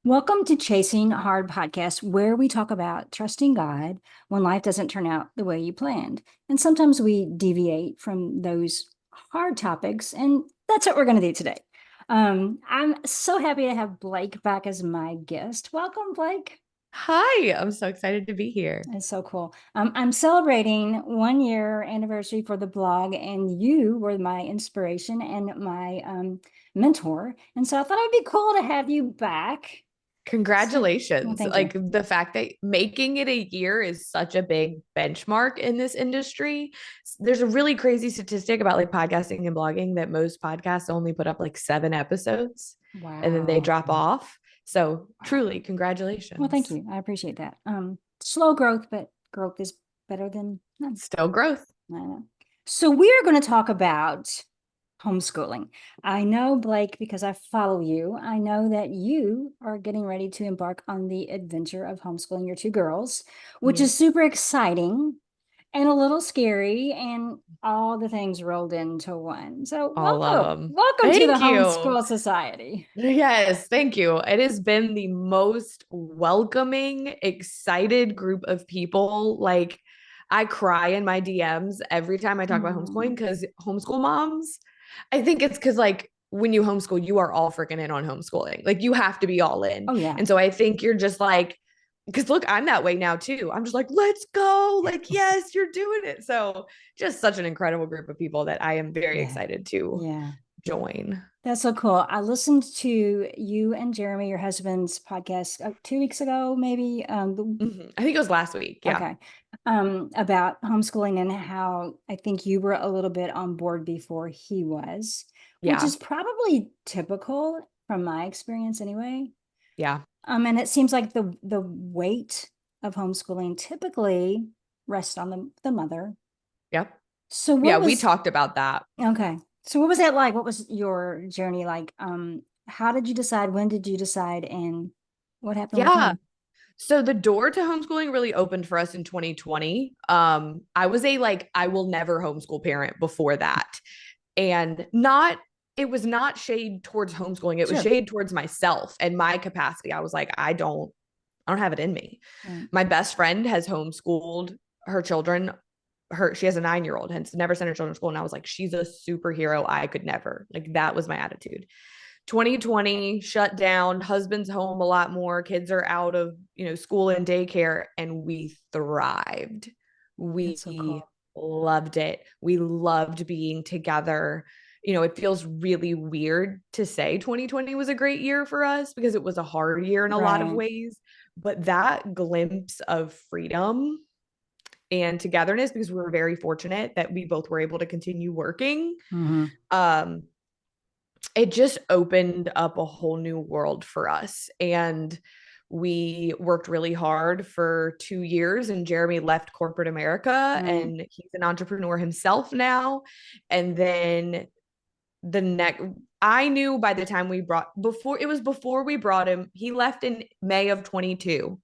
Welcome to Chasing Hard Podcast, where we talk about trusting God when life doesn't turn out the way you planned. And sometimes we deviate from those hard topics, and that's what we're going to do today. I'm so happy to have Blake back as my guest. Welcome, Blake. Hi, I'm so excited to be here. It's so cool. I'm celebrating 1 year anniversary for the blog, and you were my inspiration and my mentor. And so I thought it'd be cool to have you back. So, well, Congratulations. thank you. Like the fact that making it a year is such a big benchmark in this industry. There's a really crazy statistic about like podcasting and blogging that most podcasts only put up like 7 episodes and then they Wow. drop off. So Wow. truly, Well, thank congratulations. you. I appreciate that. Slow growth, but growth is better than none. Still growth. I know. So we are going to talk about homeschooling. I know, Blake, because I follow you. I know that you are getting ready to embark on the adventure of homeschooling your two girls, which Yep. is super exciting and a little scary, and all the things rolled into one. So All of welcome. them. Welcome to the Thank you. Homeschool Society. Yes, thank you. It has been the most welcoming, excited group of people. Like, I cry in my DMs every time I talk about homeschooling Hmm. because homeschool moms, I think it's because, like, when you homeschool, you are all freaking in on homeschooling. Like, you have to be all in. Oh, yeah. And so I think you're just like, because look, I'm that way now too. I'm just like, let's go. Like, yes, you're doing it. So, just such an incredible group of people that I am very Yeah. excited to Yeah. join. That's so cool. I listened to you and Jeremy, your husband's podcast, 2 weeks ago, maybe. I think it was last week. Yeah. Okay. About homeschooling and how I think you were a little bit on board before he was, which Yeah. is probably typical from my experience anyway. Yeah. And it seems like the weight of homeschooling typically rests on the mother. Yep. So Yeah. what We was talked about that. Okay. So what was that like? What was your journey like? How did you decide? When did you decide? And what happened with Yeah. him? So the door to homeschooling really opened for us in 2020. I was a like, I will never homeschool parent before that. And not, it was not shade towards homeschooling. It was Sure. shade towards myself and my capacity. I was like, I don't have it in me. Right. My best friend has homeschooled her children. She has a 9-year old, hence never sent her children to school. And I was like, she's a superhero. I could never. Like that was my attitude. 2020 shut down, husband's home a lot more, kids are out of, school and daycare, and we thrived. That's so We cool. loved it. We loved being together. It feels really weird to say 2020 was a great year for us because it was a hard year in a lot of Right. ways, but that glimpse of freedom and togetherness, because we were very fortunate that we both were able to continue working, Hmm. um it just opened up a whole new world for us. And we worked really hard for 2 years, and Jeremy left corporate America Right. and he's an entrepreneur himself now. And then the next, I knew by the time before we brought him, he left in May of 22.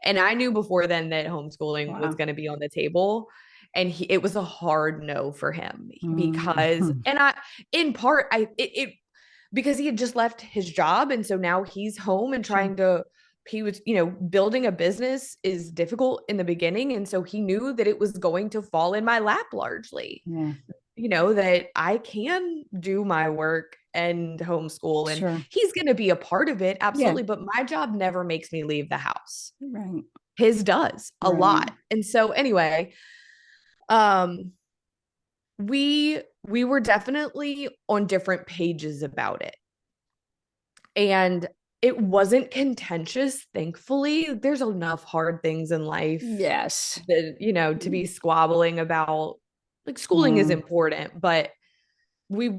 And I knew before then that homeschooling was Wow. going to be on the table. And it was a hard no for him because, Hmm. and in part, because he had just left his job. And so now he's home and Sure. he was, building a business is difficult in the beginning. And so he knew that it was going to fall in my lap largely, Yeah. that I can do my work and homeschool, and Sure. he's going to be a part of it. Yeah. Absolutely. But my job never makes me leave the house. Right. His does a Right. lot. And so anyway, um, we were definitely on different pages about it. And it wasn't contentious, thankfully. There's enough hard things in life Yes. that, to be squabbling about. Like schooling is Mm. important, but we've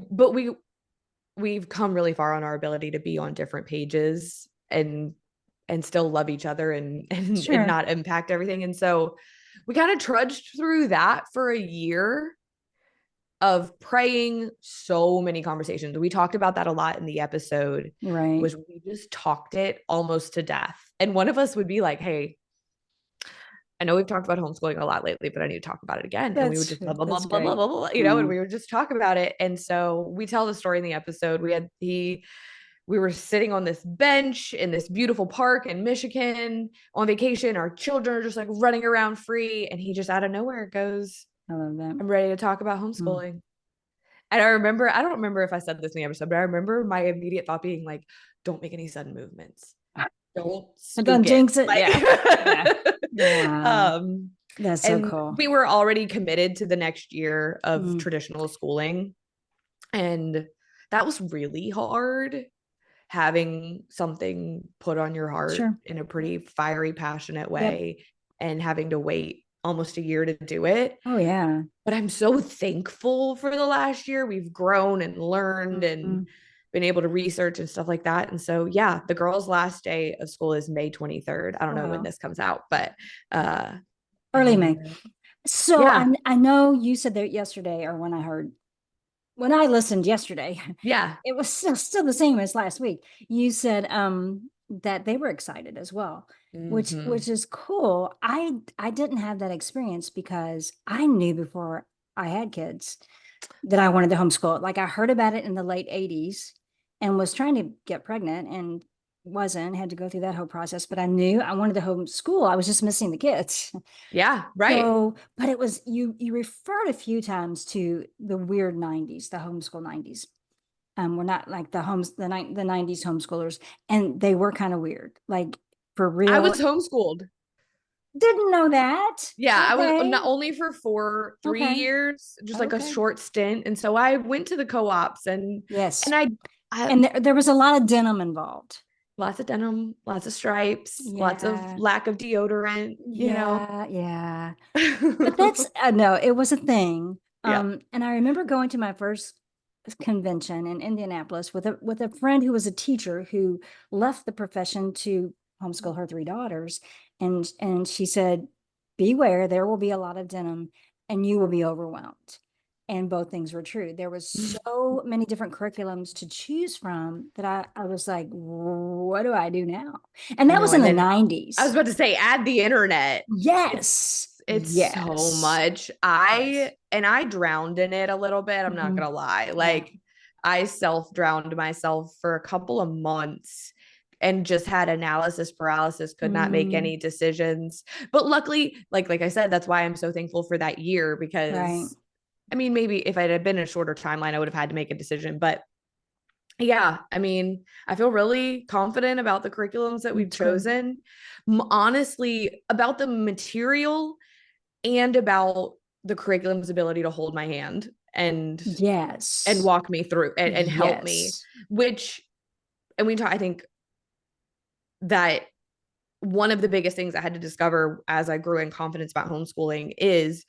come really far on our ability to be on different pages and still love each other and Sure. not impact everything. And so we kind of trudged through that for a year of praying, so many conversations. We talked about that a lot in the episode, Right. was we just talked it almost to death. And one of us would be like, hey, I know we've talked about homeschooling a lot lately, but I need to talk about it again. And we would just blah, blah, blah, That's blah, blah, great. blah, blah, and Yeah. we would just talk about it. And so we tell the story in the episode. we were sitting on this bench in this beautiful park in Michigan on vacation. Our children are just like running around free. And he just out of nowhere goes, I love that. I'm ready to talk about Mm. homeschooling. And I remember, I don't remember if I said this in the episode, but I remember my immediate thought being like, don't make any sudden movements. Don't But don't spook it. jinx it. Yeah. Yeah. Like, Wow. That's so and cool. we were already committed to the next year of Mm. traditional schooling. And that was really hard, having something put on your heart Sure. in a pretty fiery, passionate Yep. way and having to wait almost a year to do it. Oh, yeah. But I'm so thankful for the last year. We've grown and learned and Mhm. been able to research and stuff like that. And so, yeah, the girls' last day of school is May 23rd. I don't know when Wow. this comes out, but and Early then May. So yeah, I know you said that yesterday, or when I listened yesterday, yeah. it was still the same as last week. You said that they were excited as well, which Mm-hmm. is cool. I didn't have that experience because I knew before I had kids that I wanted to homeschool. Like I heard about it in the late 80s and was trying to get pregnant and wasn't, had to go through that whole process, but I knew I wanted to homeschool. I was just missing the kids. Yeah, right. So, but it was you referred a few times to the weird 90s, the homeschool 90s. We're not like the 90s homeschoolers, and they were kind of weird. Like for I real. was homeschooled. Didn't know that. Yeah, I was Okay. not only for 3 years, just like a Okay. short stint. And so I went to the co-ops Yes. and I And there was a lot of denim involved. lots of denim, lots of stripes, lots of Yeah. lack of deodorant, you know. Yeah. Yeah. But that's no, it was a thing. Yeah. And I remember going to my first convention in Indianapolis with a friend who was a teacher who left the profession to homeschool her three daughters, and she said, "Beware, there will be a lot of denim, and you will be overwhelmed." And both things were true. There was so many different curriculums to choose from that I was like, "What do I do now?" And I that know. was in And the then I was 90s. about to say, add the internet. Yes. It's so Yes. much. Yes. I drowned in it a little bit. I'm not Mhm. gonna lie. Yeah. Like I self-drowned myself for a couple of months and just had analysis paralysis, could not make Mm, any decisions. But luckily, like I said, that's why I'm so thankful for that year right. because I mean, maybe if it had been a shorter timeline, I would have had to make a decision. But yeah, I mean, I feel really confident about the curriculums that we've It's good. chosen. Honestly, about the material and about the curriculum's ability to hold my hand and Yes. walk me through and help me, Yes. which and we talk, I think that one of the biggest things I had to discover as I grew in confidence about homeschooling is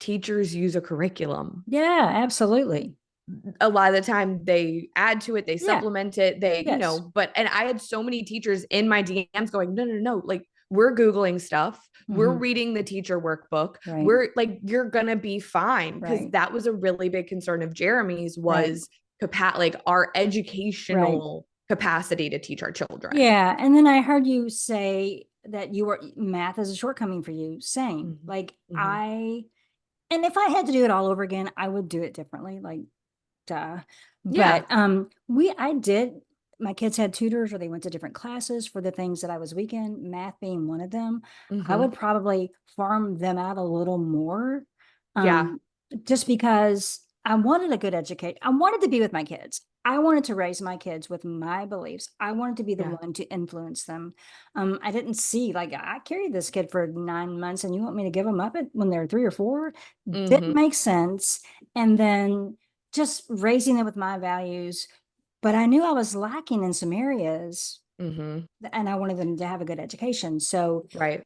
teachers use a curriculum. Yeah, absolutely. A lot of the time they add to it, they Yeah. supplement it, they, Yes. but and I had so many teachers in my DMs going, no, no, no, like we're Googling stuff, we're Hmm. reading the teacher workbook, Right. we're like, you're gonna be fine. Because Right. that was a really big concern of Jeremy's Right. was like our Right. educational capacity to teach our children. Yeah. And then I heard you say that you were math is a shortcoming for you. Same. Mm-hmm. Like Mm-hmm. and if I had to do it all over again, I would do it differently. Like duh. But Yeah. I did my kids had tutors or they went to different classes for the things that I was weak in, math being one of them. I Mm-hmm. would probably farm them out a little more. Yeah. Um, just because I wanted a good educate. I wanted to be with my kids. I wanted to raise my kids with my beliefs. I wanted to be the Yeah. one to influence them. I didn't see like I carried this kid for 9 months and you want me to give them up when they're 3 or 4? Didn't Mm-hmm. make sense. And then just raising them with my values. But I knew I was lacking in some areas Mm-hmm. and I wanted them to have a good education. So, Right.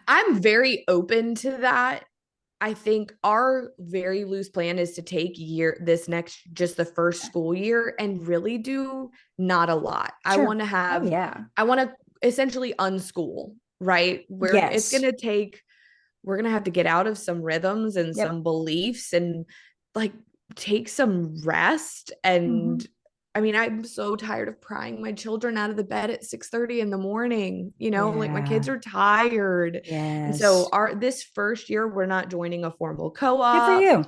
I'm very open to that. I think our very loose plan is to take this next, just the first school year and really do not a lot. sure. Oh, yeah. I want to essentially unschool, right? Yes. We're going to have to get out of some rhythms and Yep. some beliefs and like take some rest. Hmm. And I mean, I'm so tired of prying my children out of the bed at 6:30 in the morning, like my kids Yeah. are tired. And so Yes. this first year, we're not joining a formal Good for co-op. you.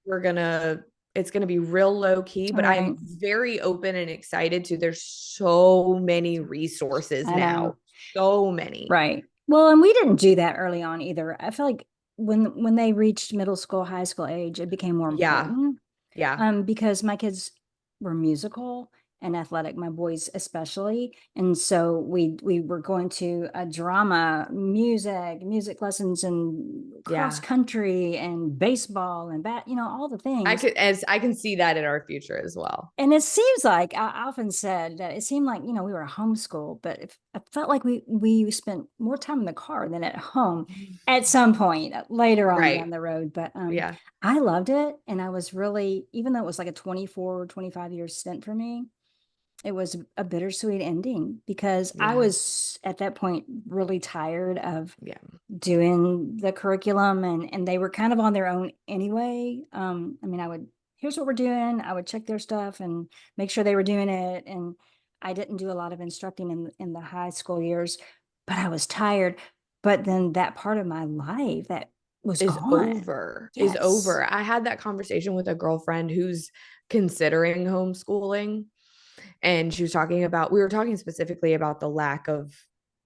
We're gonna It's going to be real low key, but Right. I'm very open and excited to. There's so many resources I now. know. So many. Right. Well, and we didn't do that early on either. I feel like when they reached middle school, high school age, it became more Yeah. important. Yeah. Because my kids were musical and athletic, my boys especially. And so we were going to a drama, music lessons and cross Yeah. country and baseball and all the things. I can see that in our future as well. And it seems like I often said that it seemed like, we were homeschooled, but I felt like we spent more time in the car than at home at some point later on down Right. the road. But Yeah. I loved it. And I was really, even though it was like a 24 or 25 year stint for me, it was a bittersweet ending because I Yeah. was at that point really tired of Yeah. doing the curriculum and they were kind of on their own anyway. I mean, I would, here's what we're doing. I would check their stuff and make sure they were doing it. And I didn't do a lot of instructing in the high school years, but I was tired. But then that part of my life that was gone. Is Yes. over. I had that conversation with a girlfriend who's considering homeschooling, and we were talking specifically about the lack of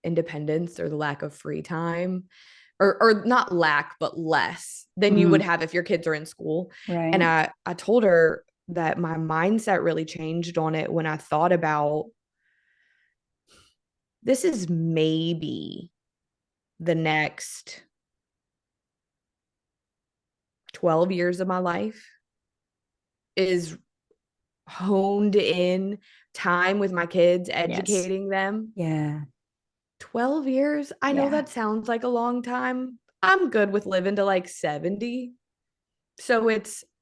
independence or the lack of free time, or not lack, but less than you would Mm, have if your kids are in school. And right. I told her that my mindset really changed on it when I thought about, this is maybe the next 12 years of my life is honed in time with my kids, Yes. educating them. Yeah. 12 years? I know Yeah. that sounds like a long time. I'm good with living to like 70. So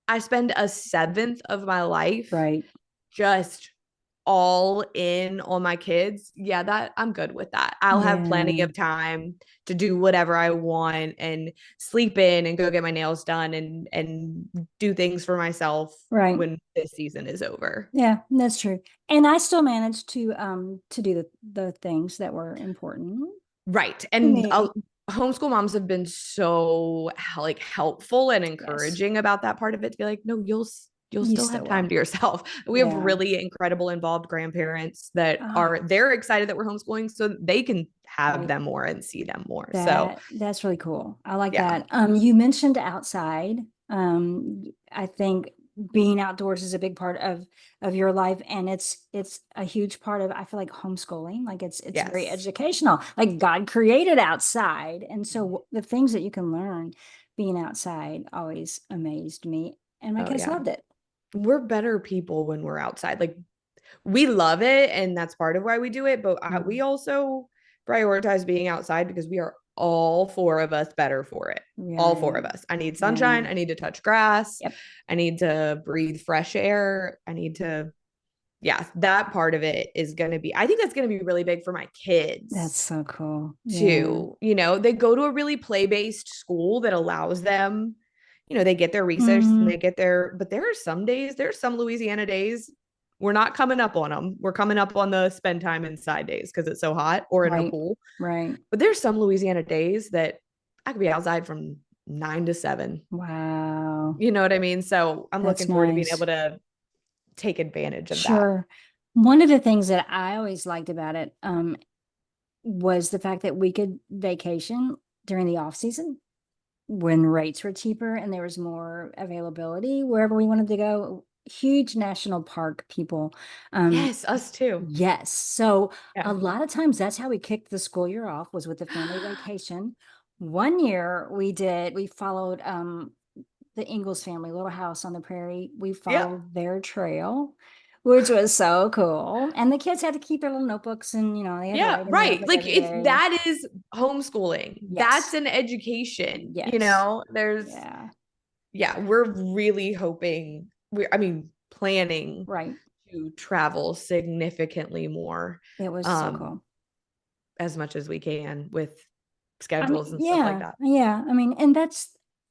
I spend a seventh of my life Right. just all in on my kids. Yeah, that I'm good with that. I'll have plenty Yeah. of time to do whatever I want and sleep in and go get my nails done and do things for myself Right. when this season is over. Yeah, that's true. And I still managed to do the things that were important Right. to And me. homeschool moms have been so like helpful and Yes. encouraging about that part of it, to be like, no, you'll You still still have time will. to yourself. We have Yeah. really incredible involved grandparents that Oh, are they're excited that we're homeschooling so that they can have right. them more and see them more. So That's really cool. I like yeah. that. You mentioned outside. I think being outdoors is a big part of your life, and it's a huge part of, I feel like, homeschooling. Like it's very Yes. educational. Like God created outside, and so the things that you can learn being outside always amazed me, and my Oh kids yeah. loved it. We're better people when we're outside. Like we love it and that's part of why we do it, but we Mm, also prioritize being outside because we are all four of us better for it. All four right. of us. I need Yeah. sunshine, I need to touch grass, Yep. I need to breathe fresh air, I need to, yeah, that part of it is going to be, I think that's going to be really big for my That's kids so cool. Yeah. too. They go to a really play-based school that allows them, they get their research and Mm, they get their, but there are some days, there's some Louisiana days we're not coming up on them. We're coming up on the spend time inside days because it's so hot or in a right. pool. Right. But there's some Louisiana days that I could be outside from 9 to 7. Wow. You know what I mean? So I'm That's looking forward to being nice. able to take advantage of that. Sure. One of the things that I always liked about it was the fact that we could vacation during the off season when rates were cheaper and there was more availability wherever we wanted to go. Huge national park people. Um, Yes, us too. yes. So a Yeah. lot of times that's how we kicked the school year off was with a family vacation. One year we followed the Ingalls family, Little House on the Prairie. We Yeah. followed their trail, which was so cool. And the kids had to keep their little notebooks and, they had to Yeah, write in the right. notebook Like every day. that is homeschooling. That's Yes. an education. Yes. There's Yeah. yeah, we're really hoping I mean, planning Right. to travel significantly more, It was so um, cool. as much as we can with I schedules mean, and stuff like yeah. that. Yeah. I mean, and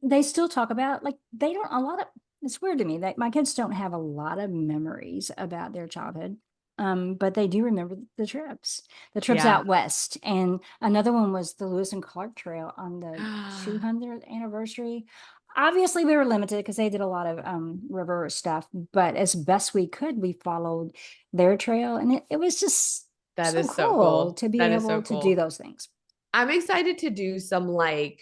they still talk about, like, they don't, a lot of, it's weird to me that my kids don't have a lot of memories about their childhood. But they do remember the trips Yeah. out west. And another one was the Lewis and Clark Trail on the 200th anniversary. obviously we were limited because they did a lot of river stuff, but as best we could, we followed their trail, and it was just That so is so cool cool. to be That is so able to do cool. those things. I'm excited to do some like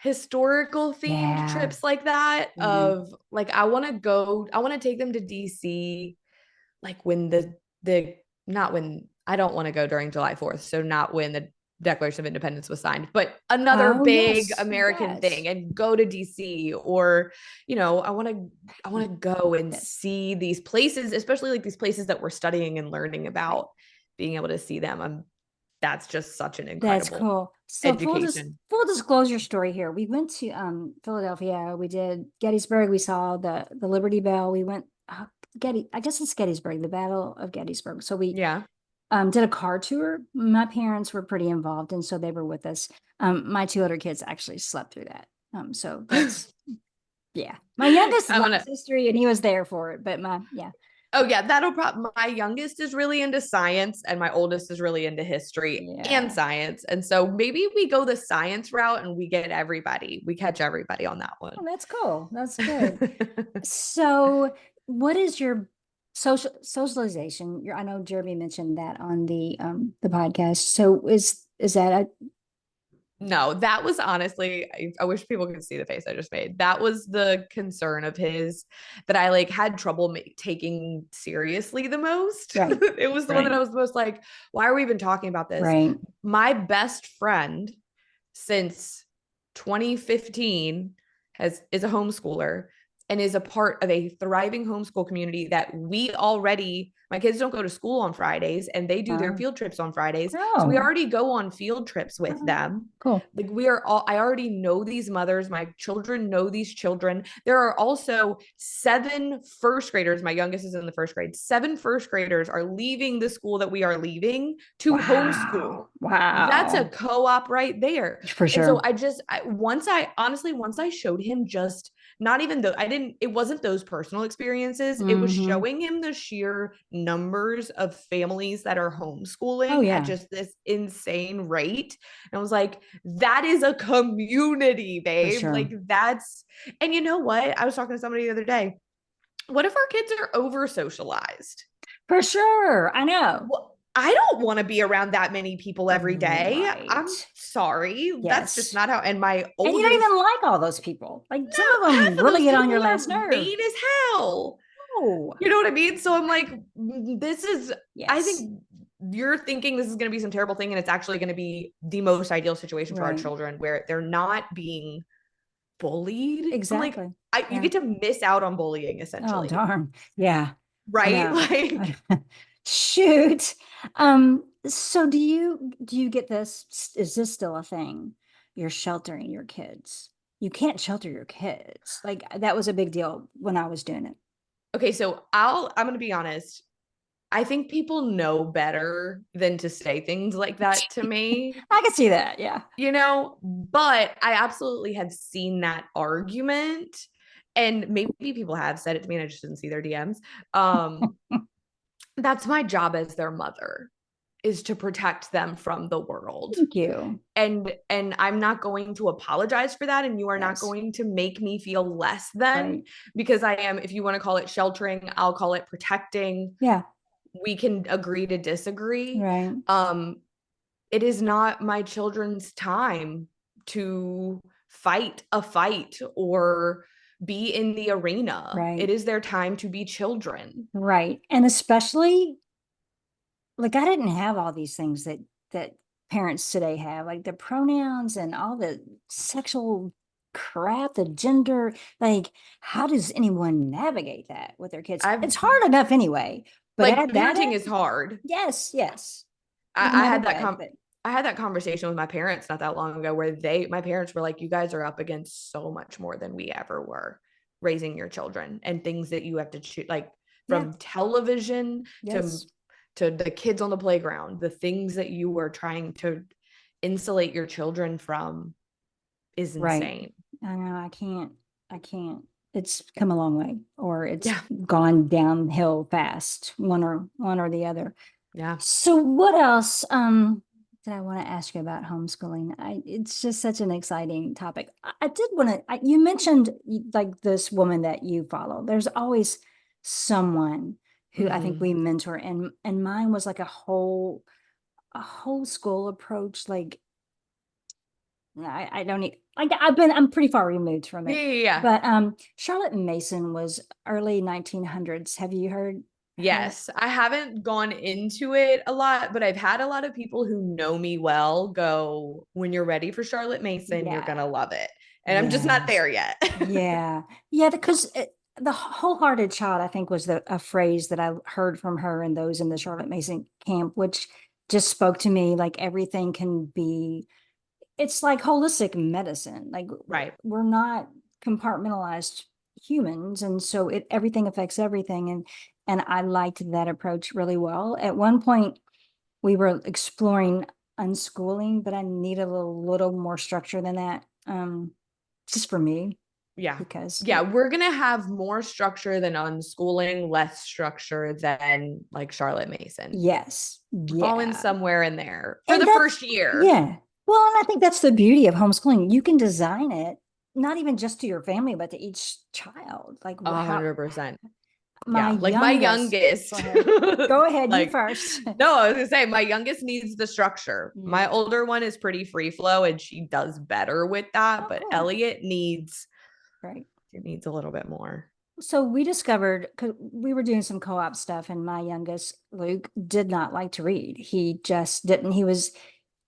historical themed Yeah. trips like that Yeah. of like I want to take them to DC like when the not when I don't want to go during July 4th, so not when the Declaration of Independence was signed, but another Oh, big yes. American thing Yes. and go to DC or I want to go and Yes. see these places, especially like these places that we're studying and learning Right. about, being able to see them. That's just such an That's incredible cool. So education. full disclosure story here. We went to Philadelphia. We did Gettysburg. We saw the Liberty Bell. We went I guess it's Gettysburg, the Battle of Gettysburg. So we Yeah. did a car tour. My parents were pretty involved, and so they were with us. My two older kids actually slept through that. So that's yeah. My youngest I'm loves gonna history, and he was there for it. But my yeah, Oh yeah, that'll probably my youngest is really into science and my oldest is really into history and yeah. science. And so maybe we go the science route and we get everybody. We catch everybody on that one. Oh, that's cool. That's good. So, what is your socialization? I know Jeremy mentioned that on the podcast. So is that a No, that was honestly, I wish people could see the face I just made. That was the concern of his that I like had trouble taking seriously the most. right, It was the one that right, I was the most like, why are we even talking about this? right? My best friend since 2015 is a homeschooler and is a part of a thriving homeschool community that we already my kids don't go to school on Fridays and they do their Uh, field trips on Fridays. So we oh, already go on field trips with uh, them. cool. Like I already know these mothers, my children know these children. There are also 7 first graders. My youngest is in the first grade. 7 first graders are leaving the school that we are leaving to homeschool. Wow, That's a wow, co-op right there. for And so sure. once I showed him just not even though I didn't, it wasn't those personal experiences. It was Hmm. showing him the sheer numbers of families that are Oh homeschooling at yeah, just this insane rate. And I was like, that is a community, for babe. sure, And you know what? I was talking to somebody the other day. What if our kids are over socialized? for sure. I know. Well, I don't want to be around that many people every day. I'm Right. sorry. That's just Yes. not how. And my And you don't oldest, even like all those people. Like some of no, half them of really those get on your people last are nerve. mean as hell. Oh, You know what I mean? So I'm like, I yes. think you're thinking this is going to be some terrible thing, and it's actually going to be the most ideal situation for our Right. children where they're not being bullied. I'm like, Exactly. you Yeah. get to miss out on bullying Oh, essentially, darn. Yeah. I right? know. Like, Shoot. So do you get this? Is this still a thing? You're sheltering your kids. You can't shelter your kids. Like that was a big deal when I was doing it. okay, so I'm going to be honest. I think people know better than to say things like that to me, I can see that. Yeah. but I absolutely have seen that argument. And maybe people have said it to me and I just didn't see their DMs. Um, that's my job as their mother is to protect them from the world. Thank you. And I'm not going to apologize for that and you are not Yes. going to make me feel less than Right. because I am if you want to call it sheltering, I'll call it protecting. Yeah. We can agree to disagree. Right. Um it is not my children's time to fight a fight or be in the arena. Right. It is their time to be children. Right. And especially like I didn't have all these things that parents today have, like the pronouns and all the sexual crap, the gender. Like, how does anyone navigate that with their kids? I've It's hard enough anyway, but like add that parenting in? is hard. Yes, yes. Even I that had in that bed, but I had that conversation with my parents not that long ago where my parents were like, you guys are up against so much more than we ever were raising your children and things that you have to choose, like yeah, from television yes, to the kids on the playground, the things that you were trying to insulate your children from is right. insane. I know I can't. It's come a long way, or it's Yeah. gone downhill fast, one or the other. Yeah. So what else? did I want to ask you about homeschooling? It's just such an exciting topic. I did want to, you mentioned like this woman that you follow. There's always someone who I think Mm-hmm. we mentor, and mine was like a whole school approach. Like I don't need, like I'm pretty far removed from Yeah, it. yeah, yeah. But Charlotte Mason was early 1900s. Have you heard her? Yes, I haven't gone into it a lot, but I've had a lot of people who know me well go, when you're ready for Charlotte Mason, you're Yeah. gonna love it. And I'm just not Yes. there yet. Yeah. Yeah, because the wholehearted child, I think, was a phrase that I heard from her and those in the Charlotte Mason camp, which just spoke to me. Like everything can be, it's like holistic medicine. Like Right. we're not compartmentalized humans. And so everything affects everything. And I liked that approach really well. At one point, we were exploring unschooling, but I need a little more structure than that. Just for me, Yeah. because Yeah, we're gonna have more structure than unschooling, less structure than like Charlotte Mason. yes, Falling yeah. somewhere in there for And the that's, first year. yeah. Well, and I think that's the beauty of homeschooling. You can design it not even just to your family, but to each child. Like A how 100%. my Yeah, like my youngest, go youngest, ahead. Go ahead, you like, first. no, I was gonna say my youngest needs the structure. My Yeah. older one is pretty free flow and she does better with that, Oh, but cool. Elliot needs Great. it needs a little bit more. So we discovered, because we were doing some co-op stuff, and my youngest, Luke, did not like to read. He just didn't.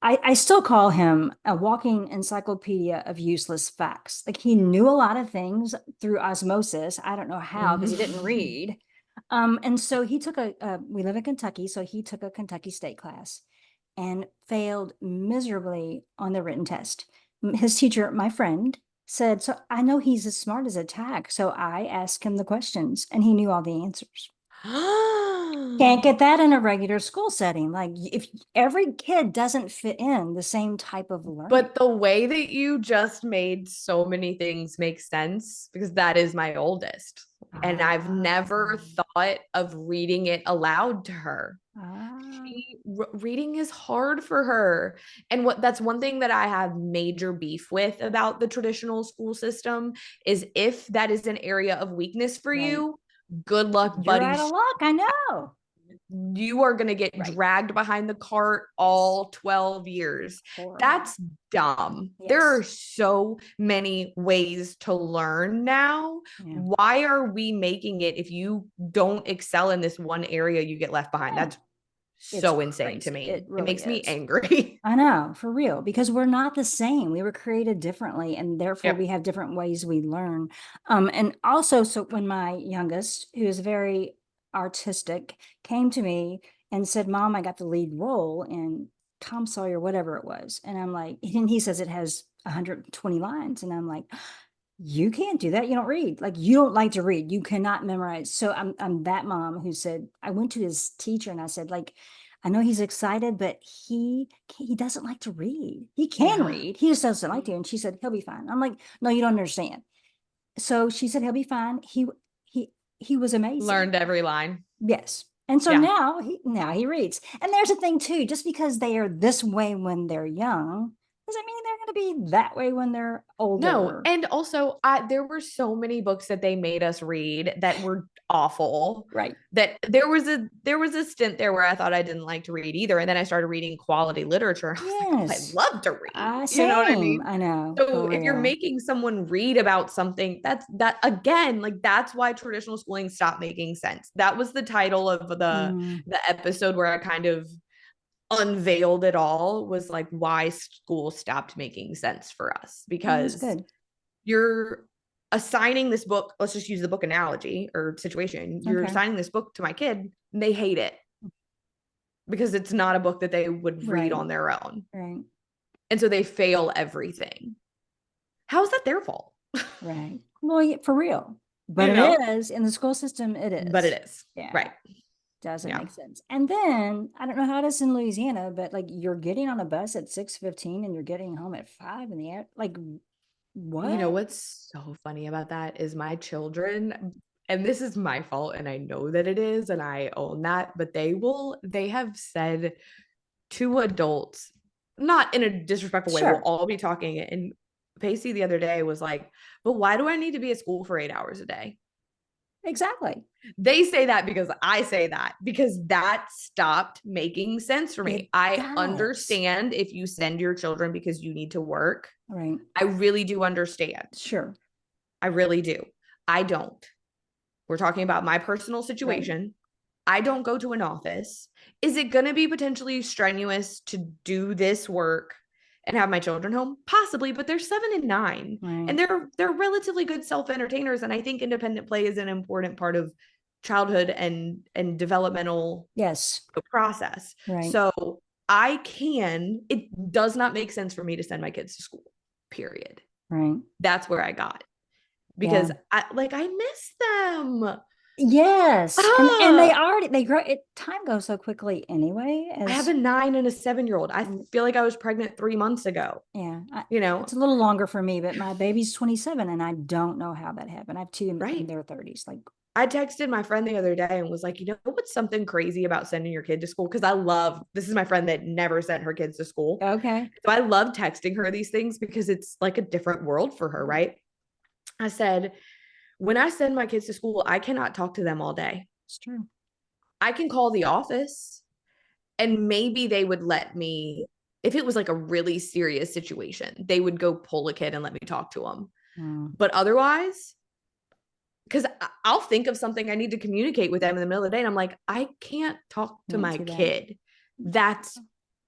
I still call him a walking encyclopedia of useless facts. Like he knew a lot of things through osmosis. I don't know how, because he didn't Mhm. read. And so he took we live in Kentucky, so he took a Kentucky state class and failed miserably on the written test. His teacher, my friend, said, so I know he's as smart as a tack. So I asked him the questions and he knew all the answers. Can't get that in a regular school setting. Like if every kid doesn't fit in the same type of learning. But the way that you just made so many things make sense, because that is my oldest. And I've Ah, never thought of reading it aloud to her. ah, Reading is hard for her. And what that's one thing that I have major beef with about the traditional school system is if that is an area of weakness for right. you, good luck, You're buddy. out of luck. I know. You are going to get Right. dragged behind the cart Yes. all 12 years. Horrible. That's dumb. There are Yes. so many ways to learn now. Yeah. Why are we making it if you don't excel in this one area, you get left behind? Yeah. That's It's so insane to crazy. It me. It really makes me is. angry. I know, for real, because we're not the same. We were created differently, and therefore we Yep. have different ways we learn. And also, so when my youngest, who is very artistic, came to me and said, "Mom, I got the lead role in Tom Sawyer, whatever it was," and I'm like, and he says it has 120 lines, and I'm like, you can't do that. You don't read. Like you don't like to read. You cannot memorize. So I'm that mom who said I went to his teacher and I said like I know he's excited, but he doesn't like to read. He can Yeah. read. He just doesn't like to. And she said he'll be fine. I'm like, no, you don't understand. So she said he'll be fine. He he was amazing. Learned every line. Yes. And so Yeah. now he reads. And there's a thing too, just because they are this way when they're young, doesn't mean they're going to be that way when they're No, older. and also there were so many books that they made us read that were awful. Right. That there was a stint there where I thought I didn't like to read either, and then I started reading quality literature, and I was like, oh, I Yes. love to read. You know what I Same. mean? I know, So for if you're real. making someone read about something, that again, like that's why traditional schooling stopped making sense. That was the title of Mm, the episode where I kind of unveiled it all, was like why school stopped making sense for us, that's because good. you're assigning this book, let's just use the book analogy or situation, you're Okay. assigning this book to my kid and they hate it because it's not a book that they would read Right. on their own, Right. and so they fail everything. How is that their fault? Right. Well, yeah, for real. But You it know, is in the school system, it but is. it is Yeah. right. Doesn't Yeah. make sense. And then I don't know how it is in Louisiana, but like you're getting on a bus at 6:15 and you're getting home at 5 in the air. Like You know what? what's so funny about that is my children, and this is my fault and I know that it is and I own that, but they have said to adults, not in a disrespectful way. We'll Sure. all be talking. And Pacey the other day was like, but why do I need to be at school for 8 hours a day? Exactly. They say that because I say that, because that stopped making sense for It me. I does. understand if you send your children because you need to work. Right. I really do understand. Sure. I really do. I don't. We're talking about my personal Right. situation. I don't go to an office. Is it going to be potentially strenuous to do this work and have my children home? Possibly, but they're 7 and 9, Right. and they're relatively good self-entertainers. And I think independent play is an important part of childhood and developmental Yes. process. Right. So it does not make sense for me to send my kids to school, period. Right. That's where I got, Yeah. because I miss them. Yes. And Ah, they grow time goes so quickly anyway I have as a 9 and a 7-year-old. I um, feel like I was pregnant 3 months ago. yeah. You know, It's a little longer for me, but my baby's 27 and I don't know how that happened. I have two in right? their 30s. Like, I texted my friend the other day and was like, you know what's something crazy about sending your kid to school? Because this is my friend that never sent her kids to school. okay. So I love texting her these things because it's like a different world for her, right? I said, when I send my kids to school, I cannot talk to them all day. It's true. I can call the office and maybe they would let me, if it was like a really serious situation, they would go pull a kid and let me talk to them. Mm, But otherwise, because I'll think of something I need to communicate with them in the middle of the day, and I'm like, I can't talk to can't my do that. kid. That's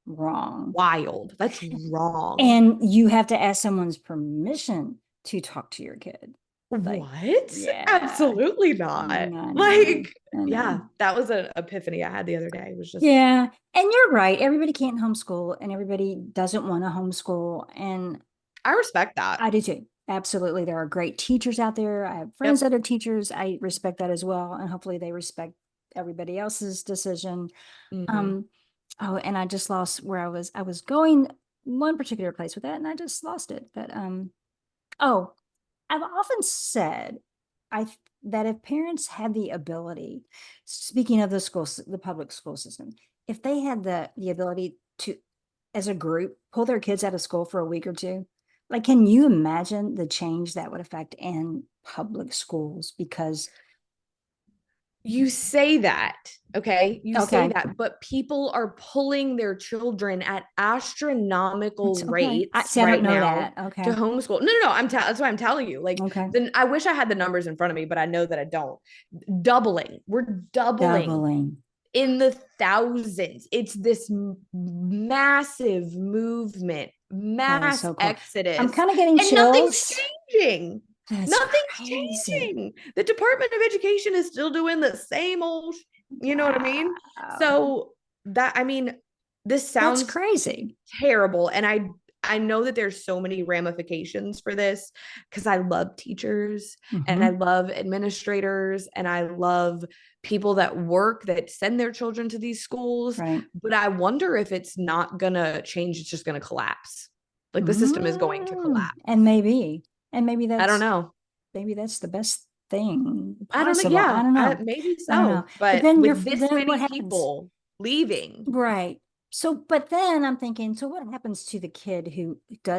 Wrong. wild. That's wrong. And you have to ask someone's permission to talk to your kid. Like, What? yeah. Absolutely not. I know. Like, I know. yeah, that was an epiphany I had the other day. It was just, Yeah. And you're right. Everybody can't homeschool and everybody doesn't want to homeschool. And I respect that. I do too. Absolutely. There are great teachers out there. I have friends Yep. that are teachers. I respect that as well. And hopefully they respect everybody else's decision. Hmm. Um, oh, and I just lost where I was. I was going one particular place with that and I just lost it. But oh, I've often said that if parents had the ability, speaking of the public school system, if they had the ability to, as a group, pull their kids out of school for a week or two, like, can you imagine the change that would affect in public schools? Because You say that, okay? You say okay, that, but people are pulling their children at it's astronomical okay. I rates see. I don't right know now that. to Okay, homeschool. No. That's why I'm telling you. Like, okay, then I wish I had the numbers in front of me, but I know that I don't. Doubling. We're doubling doubling. in the thousands. It's this massive movement, That is mass so cool. I'm exodus, kind of getting and nothing's chills. changing. That's Nothing's crazy. changing. The Department of Education is still doing the same old, you know what I mean? Wow, So I mean, this that's sounds crazy. terrible. And I know that there's so many ramifications for this because I love teachers and I Hmm. love administrators and I love people that work that send their children to these schools. Right. But I wonder if it's not going to change, it's just going to collapse. Like the system is going to Mm. collapse. And I don't know. maybe that's the best thing I don't know. possible. I Yeah, don't know. maybe I don't know. so. But But with this then what many happens? people leaving, Right. So, but then I'm thinking, so what happens to the kid who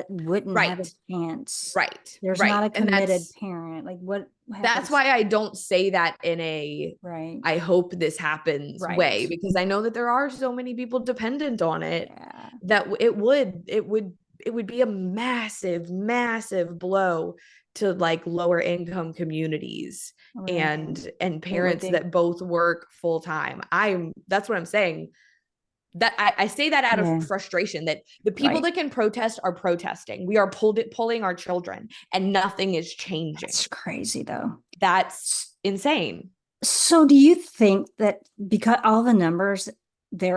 wouldn't have a right, chance? right, There's right. not a And committed parent. Like, what that's happens? why I don't say that in a Right. I hope this happens Right. way, because I know that there are so many people dependent on it Yeah. that it would be a massive, massive blow to like lower income communities Right. and It would parents be. that both work full time. That's what I'm saying. That I say that out of Yeah. frustration that the people Right. that can protest are protesting. We are pulling our children and nothing is changing. That's crazy though. That's insane. So do you think that because all the numbers they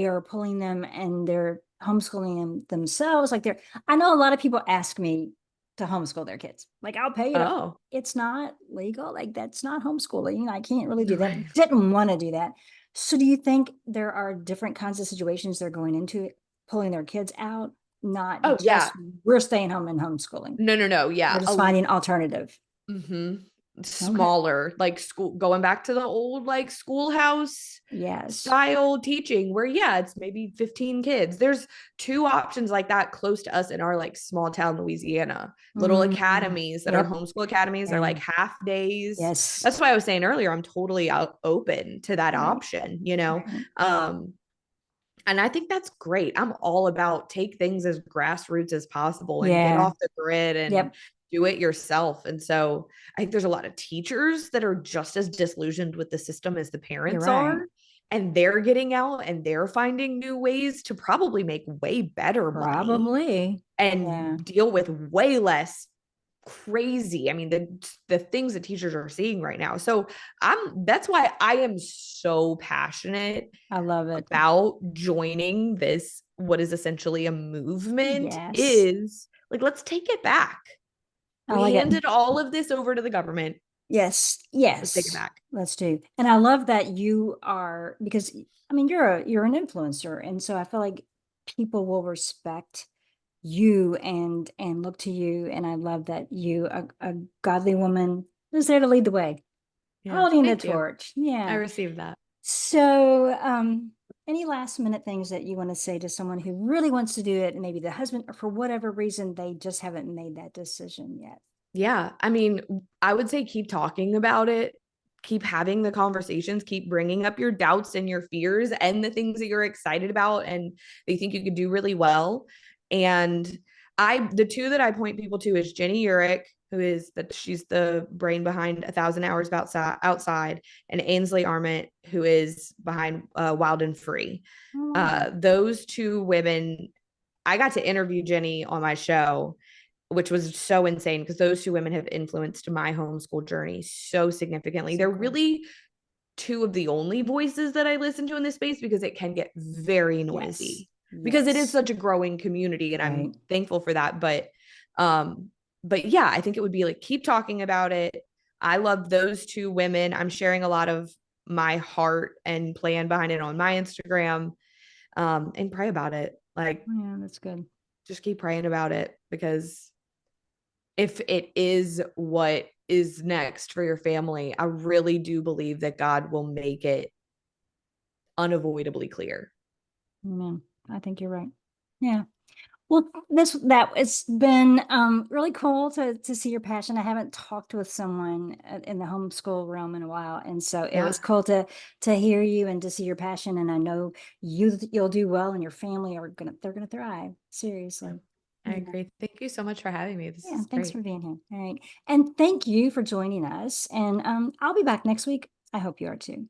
are pulling them and they're homeschooling them themselves, like I know a lot of people ask me to homeschool their kids. Like, I'll pay you to, Oh, it's not legal. Like, that's not homeschooling. I can't really do that. right. Didn't want to do that. So do you think there are different kinds of situations they're going into pulling their kids out, not Oh yeah. just we're staying home and homeschooling? No. They're Yeah. just finding alternative. Mm-hmm. Okay. smaller, like school, going back to the old like schoolhouse Yes. style teaching where yeah, it's maybe 15 kids. There's two options like that close to us in our like small town Louisiana. Little Mm, academies that are yep. homeschool academies. They're Yeah. like half days. Yes. That's why I was saying earlier I'm totally open to that Right. option, you know. Right. And I think that's great. I'm all about take things as grassroots as possible and get Yeah. off the grid and Yep. do it yourself. And so I think there's a lot of teachers that are just as disillusioned with the system as the You're parents right. are. And they're getting out and they're finding new ways to probably make way better money Probably. Yeah. and deal with way less crazy. I mean, the things that teachers are seeing right now. So that's why I am so passionate I love it. about joining this, what is essentially a movement, Yes. is like, let's take it back. I We like it. handed all of this over to the government. Yes. Let's take it Yes. back. Let's do. And I love that you are, because I mean you're an influencer. And so I feel like people will respect you and look to you. And I love that you, a godly woman, is there to lead the way, Yeah. holding the Thank you. torch. I Yeah. received that. So, any last minute things that you want to say to someone who really wants to do it, and maybe the husband, or for whatever reason, they just haven't made that decision yet? Yeah. I mean, I would say keep talking about it, keep having the conversations, keep bringing up your doubts and your fears and the things that you're excited about and they think you could do really well. And the two that I point people to is Jenny Urick, who is that she's the brain behind 1,000 Hours About Outside, and Ainsley Arment, who is behind Wild and Free. Oh, Those two women, I got to interview Jenny on my show, which was so insane because those two women have influenced my homeschool journey so significantly. so They're cool. really two of the only voices that I listen to in this space because it can get very Yes. noisy because it is Yes. such a growing community and I'm Right. thankful for that. Um, but yeah, I think it would be like keep talking about it. I love those two women. I'm sharing a lot of my heart and plan behind it on my Instagram. And pray about it. Like Yeah, that's good. just keep praying about it because if it is what is next for your family, I really do believe that God will make it unavoidably clear. Amen. I think you're right. Yeah. Well, that it's been really cool to see your passion. I haven't talked with someone in the homeschool realm in a while, and so it was Yeah, cool to hear you and to see your passion. And I know you'll do well, and your family are they're gonna thrive. Seriously. I Yeah. agree. Thank you so much for having me. This Yeah. is Thanks great. for being here. All right. And thank you for joining us. And I'll be back next week. I hope you are too.